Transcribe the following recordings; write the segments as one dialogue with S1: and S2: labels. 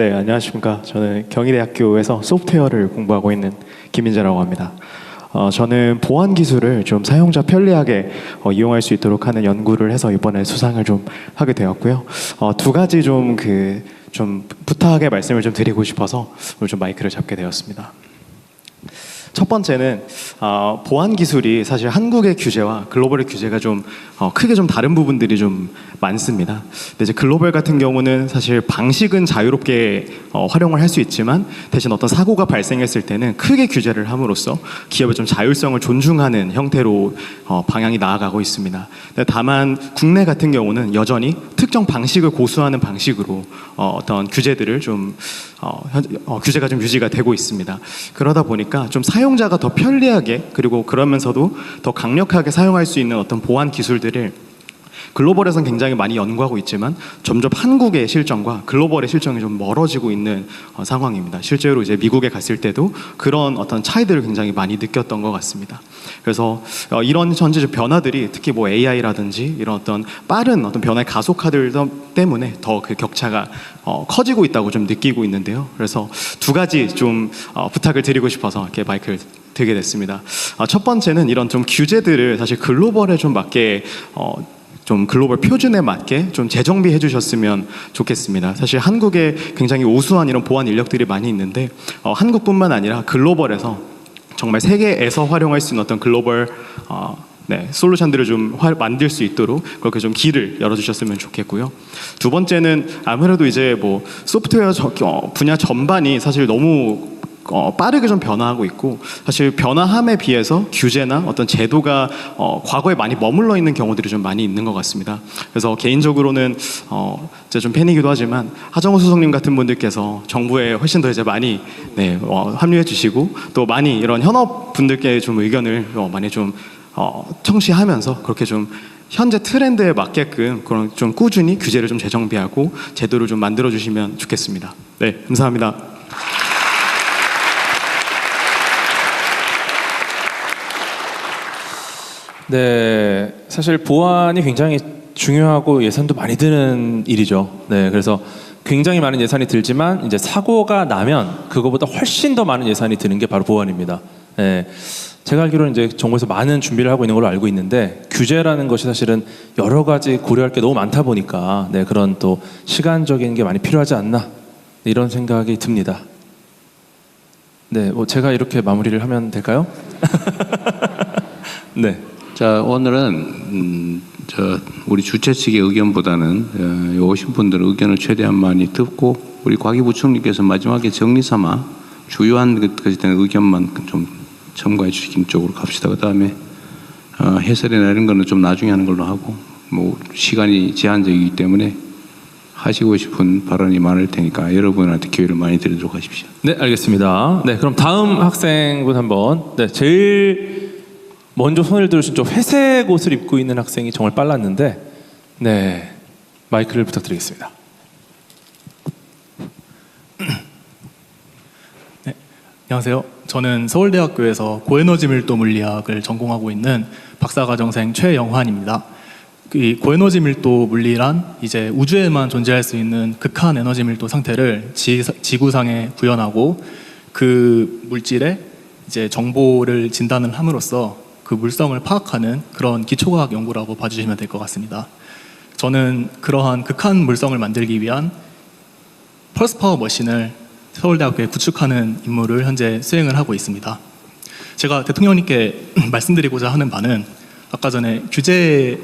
S1: 네, 안녕하십니까. 저는 경희대학교에서 소프트웨어를 공부하고 있는 김민재라고 합니다. 저는 보안 기술을 좀 사용자 편리하게 이용할 수 있도록 하는 연구를 해서 이번에 수상을 좀 하게 되었고요. 두 가지 좀 부탁의 말씀을 좀 드리고 싶어서 오늘 좀 마이크를 잡게 되었습니다. 첫 번째는 보안 기술이 사실 한국의 규제와 글로벌의 규제가 좀 크게 좀 다른 부분들이 좀 많습니다. 근데 이제 글로벌 같은 경우는 사실 방식은 자유롭게 활용을 할 수 있지만 대신 어떤 사고가 발생했을 때는 크게 규제를 함으로써 기업의 좀 자율성을 존중하는 형태로 방향이 나아가고 있습니다. 근데 다만 국내 같은 경우는 여전히 특정 방식을 고수하는 방식으로 어떤 규제들을 좀 규제가 좀 유지가 되고 있습니다. 그러다 보니까 좀 사용자가 더 편리하게 그리고 그러면서도 더 강력하게 사용할 수 있는 어떤 보안 기술들을 글로벌에서는 굉장히 많이 연구하고 있지만 점점 한국의 실정과 글로벌의 실정이 좀 멀어지고 있는 상황입니다. 실제로 이제 미국에 갔을 때도 그런 어떤 차이들을 굉장히 많이 느꼈던 것 같습니다. 그래서 이런 전체적 변화들이 특히 뭐 AI라든지 이런 어떤 빠른 어떤 변화의 가속화들 때문에 더 그 격차가 커지고 있다고 좀 느끼고 있는데요. 그래서 두 가지 좀 부탁을 드리고 싶어서 이렇게 마이크를 들게 됐습니다. 첫 번째는 이런 좀 규제들을 사실 글로벌에 좀 맞게 좀 글로벌 표준에 맞게 좀 재정비해 주셨으면 좋겠습니다. 사실 한국에 굉장히 우수한 이런 보안 인력들이 많이 있는데 한국뿐만 아니라 글로벌에서 정말 세계에서 활용할 수 있는 어떤 글로벌 솔루션들을 좀 만들 수 있도록 그렇게 좀 길을 열어주셨으면 좋겠고요. 두 번째는 아무래도 이제 뭐 소프트웨어 분야 전반이 사실 너무 빠르게 좀 변화하고 있고 사실 변화함에 비해서 규제나 어떤 제도가 과거에 많이 머물러 있는 경우들이 좀 많이 있는 것 같습니다. 그래서 개인적으로는 이제 좀 팬이기도 하지만 하정우 수석님 같은 분들께서 정부에 훨씬 더 이제 많이 합류해 주시고 또 많이 이런 현업 분들께 좀 의견을 많이 좀 청취하면서 그렇게 좀 현재 트렌드에 맞게끔 그런 좀 꾸준히 규제를 좀 재정비하고 제도를 좀 만들어 주시면 좋겠습니다. 네, 감사합니다.
S2: 네, 사실 보안이 굉장히 중요하고 예산도 많이 드는 일이죠. 네, 그래서 굉장히 많은 예산이 들지만 이제 사고가 나면 그거보다 훨씬 더 많은 예산이 드는 게 바로 보안입니다. 네, 제가 알기로는 이제 정부에서 많은 준비를 하고 있는 걸로 알고 있는데 규제라는 것이 사실은 여러 가지 고려할 게 너무 많다 보니까 그런 또 시간적인 게 많이 필요하지 않나 이런 생각이 듭니다. 네, 뭐 제가 이렇게 마무리를 하면 될까요? 네.
S3: 자, 오늘은 우리 주최 측의 의견보다는 오신 분들의 의견을 최대한 많이 듣고 우리 과기부총리께서 마지막에 정리 삼아 주요한 것까지 된 의견만 좀 첨가해 주시는 쪽으로 갑시다. 그다음에 해설이나 이런 거는 좀 나중에 하는 걸로 하고 뭐 시간이 제한적이기 때문에 하시고 싶은 발언이 많을 테니까 여러분한테 기회를 많이 드리도록 하십시오.
S2: 네, 알겠습니다. 네, 그럼 다음 학생분 한번 제일 먼저 손을 들으신 저 회색 옷을 입고 있는 학생이 정말 빨랐는데 마이크를 부탁드리겠습니다.
S4: 네, 안녕하세요. 저는 서울대학교에서 고에너지 밀도 물리학을 전공하고 있는 박사과정생 최영환입니다. 이 고에너지 밀도 물리란 이제 우주에만 존재할 수 있는 극한 에너지 밀도 상태를 지구상에 구현하고 그 물질에 이제 정보를 진단을 함으로써 그 물성을 파악하는 그런 기초과학 연구라고 봐주시면 될 것 같습니다. 저는 그러한 극한 물성을 만들기 위한 펄스 파워 머신을 서울대학교에 구축하는 임무를 현재 수행을 하고 있습니다. 제가 대통령님께 말씀드리고자 하는 바는 아까 전에 규제의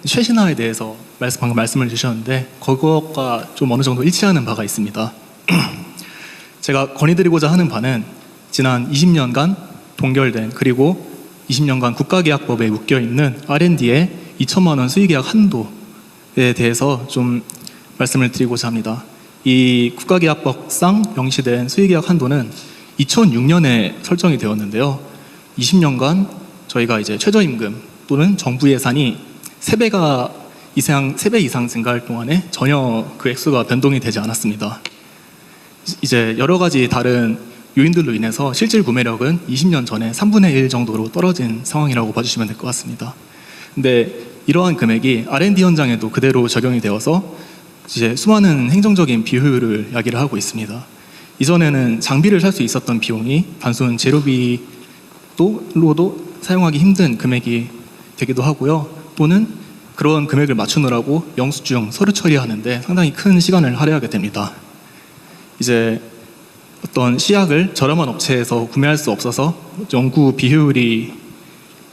S4: 최신화에 대해서 방금 말씀을 주셨는데 그것과 좀 어느 정도 일치하는 바가 있습니다. 제가 건의드리고자 하는 바는 지난 20년간 동결된 그리고 20년간 국가계약법에 묶여있는 R&D의 2천만 원 수의계약 한도에 대해서 좀 말씀을 드리고자 합니다. 이 국가계약법상 명시된 수의계약 한도는 2006년에 설정이 되었는데요. 20년간 저희가 이제 최저임금 또는 정부 예산이 3배 이상 증가할 동안에 전혀 그 액수가 변동이 되지 않았습니다. 이제 여러 가지 다른 요인들로 인해서 실질 구매력은 20년 전에 3분의 1 정도로 떨어진 상황이라고 봐주시면 될 것 같습니다. 근데 이러한 금액이 R&D 현장에도 그대로 적용이 되어서 이제 수많은 행정적인 비효율을 야기를 하고 있습니다. 이전에는 장비를 살 수 있었던 비용이 단순 재료비로도 사용하기 힘든 금액이 되기도 하고요. 또는 그런 금액을 맞추느라고 영수증, 서류 처리하는데 상당히 큰 시간을 할애하게 됩니다. 이제 어떤 시약을 저렴한 업체에서 구매할 수 없어서 연구 비효율이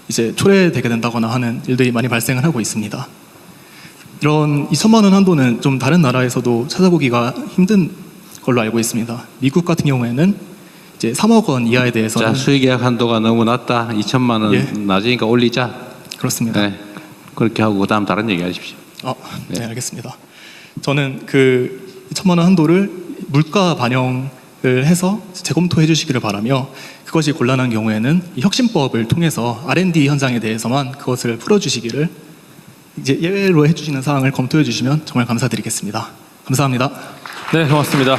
S4: 이제 초래되게 된다거나 하는 일들이 많이 발생을 하고 있습니다. 이런 2천만 원 한도는 좀 다른 나라에서도 찾아보기가 힘든 걸로 알고 있습니다. 미국 같은 경우에는 이제 3억 원 이하에 대해서는
S3: 자, 수의계약 한도가 너무 낮다. 2천만 원
S4: 예.
S3: 낮으니까 올리자.
S4: 그렇습니다.
S3: 네. 그렇게 하고 그다음 다른 얘기 하십시오.
S4: 네, 알겠습니다. 저는 그 2천만 원 한도를 물가 반영을 해서 재검토해 주시기를 바라며 그것이 곤란한 경우에는 이 혁신법을 통해서 R&D 현장에 대해서만 그것을 풀어주시기를 이제 예외로 해주시는 사항을 검토해 주시면 정말 감사드리겠습니다. 감사합니다.
S2: 네, 고맙습니다.